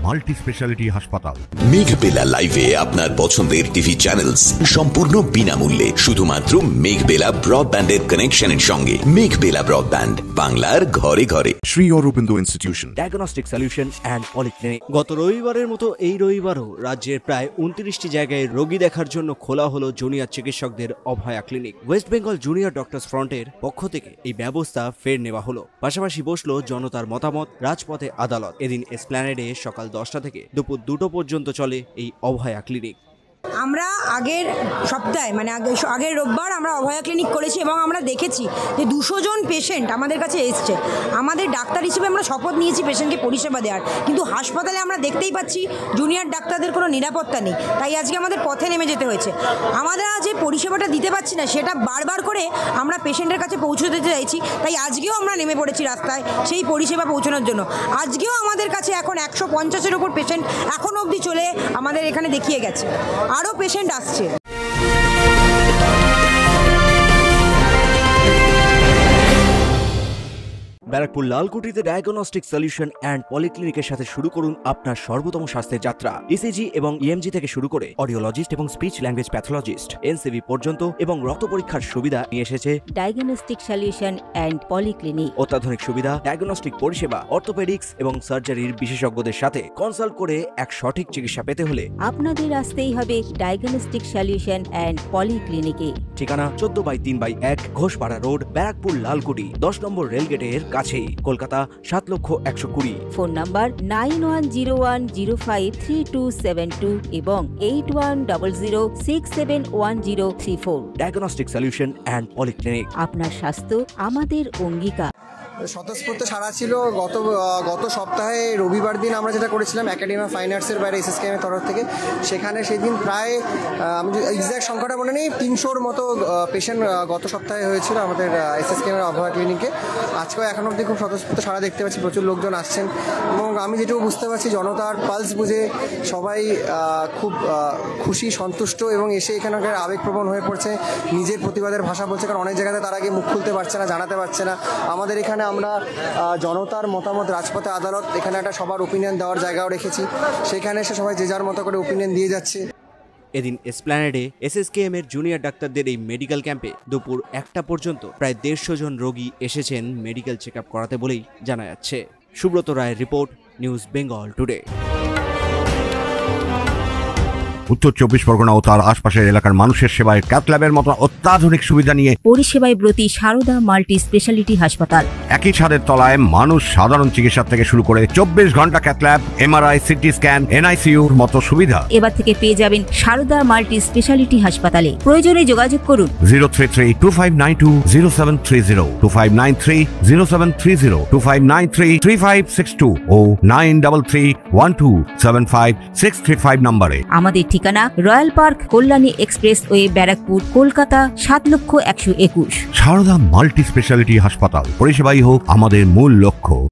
Multi speciality হাসপাতাল। মেঘবেলা লাইভে আপনার পছন্দের টিভি চ্যানেলস সম্পূর্ণ বিনামূল্যে শুধুমাত্র মেঘবেলা ব্রডব্যান্ডের কানেকশনের সঙ্গে। মেঘবেলা ব্রডব্যান্ড, বাংলার ঘরে ঘরে। Shri Aurobindo institution diagnostic solution and polyclinic. গত রবিবারের মতো এই রবিবারও রাজ্যের প্রায় 29টি জায়গায় রোগী দেখার জন্য খোলা হলো জুনিয়র চিকিৎসকদের Abhaya clinic. West Bengal junior doctors ফ্রন্টের পক্ষ থেকে এই ব্যবস্থা ফের নেওয়া হলো। পাশাপাশি বসলো জনতার মতামত, রাজপথে আদালত। এদিন এসপ্ল্যানেডে সকাল 10টা থেকে দুপুর 2টো পর্যন্ত চলে এই অভয়া ক্লিনিক। আমরা আগের সপ্তাহে আগের রোববার আমরা অভয়া ক্লিনিক করেছি এবং আমরা দেখেছি যে 200 জন পেশেন্ট আমাদের কাছে এসছে। আমাদের ডাক্তার হিসেবে আমরা শপথ নিয়েছি পেশেন্টকে পরিষেবা দেওয়ার, কিন্তু হাসপাতালে আমরা দেখতেই পাচ্ছি জুনিয়র ডাক্তারদের কোনো নিরাপত্তা নেই। তাই আজকে আমাদের পথে নেমে যেতে হয়েছে। আমরা যে পরিষেবাটা দিতে পারছি না সেটা বারবার করে আমরা পেশেন্টের কাছে পৌঁছে দিতে চাইছি। তাই আজকেও আমরা নেমে পড়েছি রাস্তায় সেই পরিষেবা পৌঁছানোর জন্য। আজকেও আমাদের কাছে এখন 150-এর উপর পেশেন্ট এখনও অবধি চলে আমাদের এখানে দেখিয়ে গেছে, আরও পেশেন্ট আসছে। ব্যারাকপুর লালকুটিতে ডায়াগনস্টিক সলিউশন অ্যান্ড পলিক্লিনিকের সাথে শুরু করুন আপনার সর্বোত্তম স্বাস্থ্যের যাত্রা। ইসিজি এবং ইএমজি থেকে শুরু করে অডিওলজিস্ট এবং স্পিচ ল্যাঙ্গুয়েজ প্যাথোলজিস্ট, এনসিভি পর্যন্ত এবং রক্ত পরীক্ষার সুবিধা নিয়ে এসেছে ডায়াগনস্টিক সলিউশন অ্যান্ড পলিক্লিনিক। অত্যাধুনিক সুবিধা, ডায়াগনস্টিক পরিষেবা, অর্থোপেডিক্স এবং সার্জারির বিশেষজ্ঞদের সাথে কনসাল্ট করে এক সঠিক চিকিৎসা পেতে হলে আপনাদের আসতেই হবে ডায়াগনস্টিক সলিউশন অ্যান্ড পলিক্লিনিকে। ঠিকানা 14/3/1 ঘোষপাড়া রোড, ব্যারাকপুর লালকুটি, 10 নম্বর রেলগেটের কাছেই, কলকাতা 7,120,000। ফোন নাম্বার 9101053272 এবং 8100671034। Diagnostic solution and polyclinic. আপনার স্বাস্থ্য আমাদের অঙ্গীকার। স্বতঃস্ফূর্ত সাড়া ছিল। গত সপ্তাহে রবিবার দিন আমরা যেটা করেছিলাম একাডেমি অফ ফাইন আর্টসের বাইরে এসএসকেএমের তরফ থেকে, সেখানে সেদিন প্রায় আমি এক্স্যাক্ট সংখ্যাটা মনে নেই 300-র মতো পেশেন্ট গত সপ্তাহে হয়েছিল আমাদের এসএসকেএমের অভয়া ক্লিনিকে। আজকেও এখনও অবধি খুব স্বতঃস্ফূর্ত সাড়া দেখতে পাচ্ছি, প্রচুর লোকজন আসছেন এবং আমি যেটুকু বুঝতে পারছি জনতার পালস বুঝে সবাই খুব খুশি, সন্তুষ্ট এবং এসে এখানকার আবেগপ্রবণ হয়ে পড়ছে, নিজের প্রতিবাদের ভাষা বলছে। কারণ অনেক জায়গাতে তার আগে মুখ খুলতে পারছে না, জানাতে পারছে না। আমাদের এখানে আমরা জনতার মতামত, রাজপথে আদালত, এখানে একটা সবার ওপিনিয়ন দেওয়ার জায়গাও রেখেছি। সেখানে এসে সবাই যে যার মতো করে ওপিনিয়ন দিয়ে যাচ্ছে। এদিন এসপ্ল্যানেডে এসএসকেএম এর জুনিয়র ডাক্তারদের এই মেডিকেল ক্যাম্পে দুপুর 1টা পর্যন্ত প্রায় 150 জন রোগী এসেছেন মেডিকেল চেক আপ করাতে বলেই জানা যাচ্ছে। সুব্রত রায়ের রিপোর্ট, নিউজ বেঙ্গল টুডে। উত্তর 24 পরগনা ও তার আশপাশের এলাকার মানুষের সেবায় ক্যাথ ল্যাবের মতো অত্যাধুনিক সুবিধা নিয়ে পরিষেবায় ব্রতী সারদা মাল্টি স্পেশালিটি হাসপাতাল। একই ছাদের তলায় মানুষ সাধারণ চিকিৎসা থেকে শুরু করে 24 ঘন্টা cath lab, MRI, CT scan, এনআইসিইউর মতো সুবিধা এবার থেকে পেয়ে যাবেন সারদা মাল্টি স্পেশালিটি হাসপাতালে। প্রয়োজনে যোগাযোগ করুন 033-2592-0730, 2593-0730, 2593-3562 ও 9331275635 নম্বরে। আমাদের ঠিকানা royal park, Kalyani expressway, Barrackpore, Kolkata 7,121,000। Sarada multi speciality হাসপাতাল, পরিষেবাই হোক আমাদের মূল লক্ষ্য।